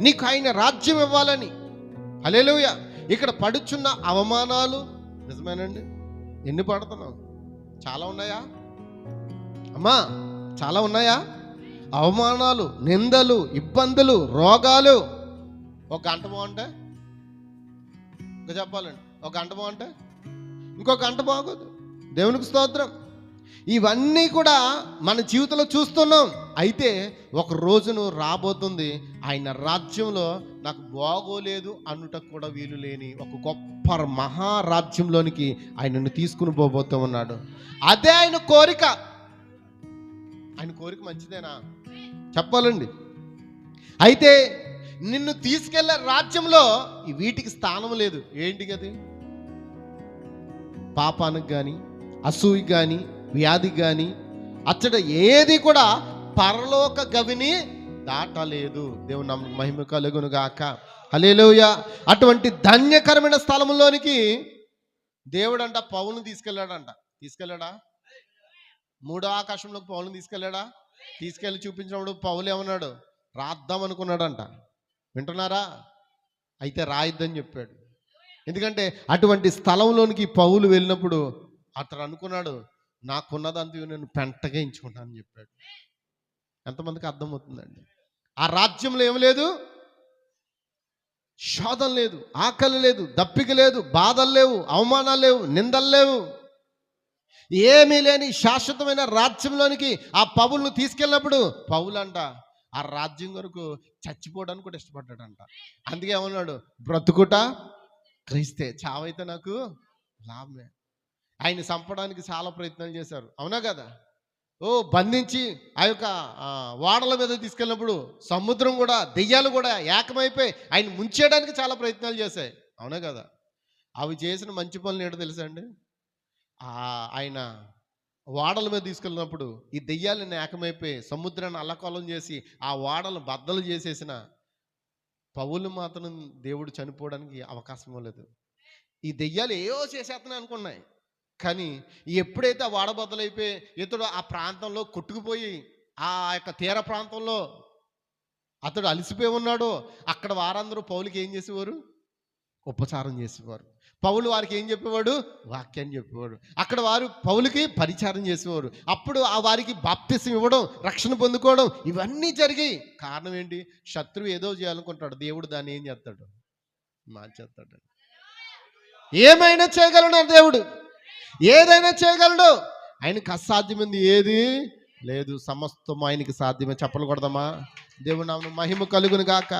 నీకు ఆయన రాజ్యం ఇవ్వాలని. హల్లెలూయా. ఇక్కడ పడుచున్న అవమానాలు నిజమేనండి. ఎన్ని పడుతున్నావు? చాలా ఉన్నాయా అమ్మా? చాలా ఉన్నాయా? అవమానాలు, నిందలు, ఇబ్బందులు, రోగాలు. ఒక గంట బాగుంటే ఇంకా చెప్పాలండి, ఒక గంట బాగుంటే ఇంకొక గంట బాగోదు. దేవునికి స్తోత్రం. ఇవన్నీ కూడా మన జీవితంలో చూస్తున్నాం. అయితే ఒక రోజును రాబోతుంది, ఆయన రాజ్యంలో నాకు బాగోలేదు అనుటకు కూడా వీలు లేని ఒక గొప్ప మహారాజ్యంలోనికి ఆయనను తీసుకుని పోబోతూ ఉన్నాడు. అదే ఆయన కోరిక. ఆయన కోరిక మంచిదేనా చెప్పాలండి. అయితే నిన్ను తీసుకెళ్లే రాజ్యంలో వీటికి స్థానం లేదు. ఏంటి అది? పాపానికి కానీ, అసూయి కానీ, వ్యాధి కానీ, అచ్చట ఏది కూడా పరలోక గవిని దాటలేదు. దేవుని నామమునకు మహిమ కలుగును గాక. హల్లెలూయా. అటువంటి ధన్యకరమైన స్థలంలోనికి దేవుడంట పౌలుని తీసుకెళ్ళాడంట. తీసుకెళ్ళాడా? మూడో ఆకాశంలోకి పౌలుని తీసుకెళ్ళాడా? తీసుకెళ్ళి చూపించినప్పుడు పౌలు ఏమన్నాడు? రాద్దాం అనుకున్నాడంట. వింటున్నారా? అయితే రాయిద్దని చెప్పాడు. ఎందుకంటే అటువంటి స్థలంలోనికి పౌలు వెళ్ళినప్పుడు అతను అనుకున్నాడు, నాకున్నదంతా నేను పెంటగా ఎంచుకుంటానని చెప్పాడు. ఎంతమందికి అర్థమవుతుందండి? ఆ రాజ్యంలో ఏమి లేదు? శోధన లేదు, ఆకలి లేదు, దప్పిక లేదు, బాధలు లేవు, అవమానాలు లేవు, నిందలు లేవు, ఏమీ లేని శాశ్వతమైన రాజ్యంలోనికి ఆ పౌలును తీసుకెళ్ళినప్పుడు పౌలు అంట ఆ రాజ్యం కొరకు చచ్చిపోవడానికి కూడా ఇష్టపడ్డాడంట. అందుకే ఏమన్నాడు? బ్రతుకుట క్రీస్తే, చావైతే నాకు లాభమే. ఆయన చంపడానికి చాలా ప్రయత్నాలు చేశారు, అవునా కదా? బంధించి ఆ యొక్క వాడల మీద తీసుకెళ్ళినప్పుడు సముద్రం కూడా, దెయ్యాలు కూడా ఏకమైపోయి ఆయన ముంచేయడానికి చాలా ప్రయత్నాలు చేశాయి, అవునా కదా? అవి చేసిన మంచి పనులు ఏంటో తెలుసా అండి? ఆయన వాడల మీద తీసుకెళ్ళినప్పుడు ఈ దెయ్యాలను ఏకమైపోయి సముద్రాన్ని అల్లకల్లం చేసి ఆ వాడలు బద్దలు చేసేసిన పౌలు మాత్రం దేవుడు చనిపోవడానికి అవకాశం లేదు. ఈ దెయ్యాలు ఏవో చేసేస్తున్నాయి అనుకున్నాయి, కానీ ఎప్పుడైతే ఆ వాడ బద్దలైపోయి ఇతడు ఆ ప్రాంతంలో కొట్టుకుపోయి ఆ యొక్క తీర ప్రాంతంలో అతడు అలసిపోయి ఉన్నాడో అక్కడ వారందరూ పౌలుకి ఏం చేసేవారు? ఉపచారం చేసేవారు. పౌలు వారికి ఏం చెప్పేవాడు? వాక్యాన్ని చెప్పేవాడు. అక్కడ వారు పౌలుకి పరిచారం చేసేవారు. అప్పుడు ఆ వారికి బాప్తిసం ఇవ్వడం, రక్షణ పొందుకోవడం, ఇవన్నీ జరిగాయి. కారణం ఏంటి? శత్రువు ఏదో చేయాలనుకుంటాడు, దేవుడు దాన్ని ఏం చేస్తాడు? మార్చేస్తాడు. ఏమైనా చేయగలడు దేవుడు, ఏదైనా చేయగలడు. ఆయనకు అసాధ్యమైంది ఏది లేదు, సమస్తం ఆయనకి సాధ్యమే. చెప్పలు కొడదామా? దేవుని నామమునకు మహిమ కలుగును గాక.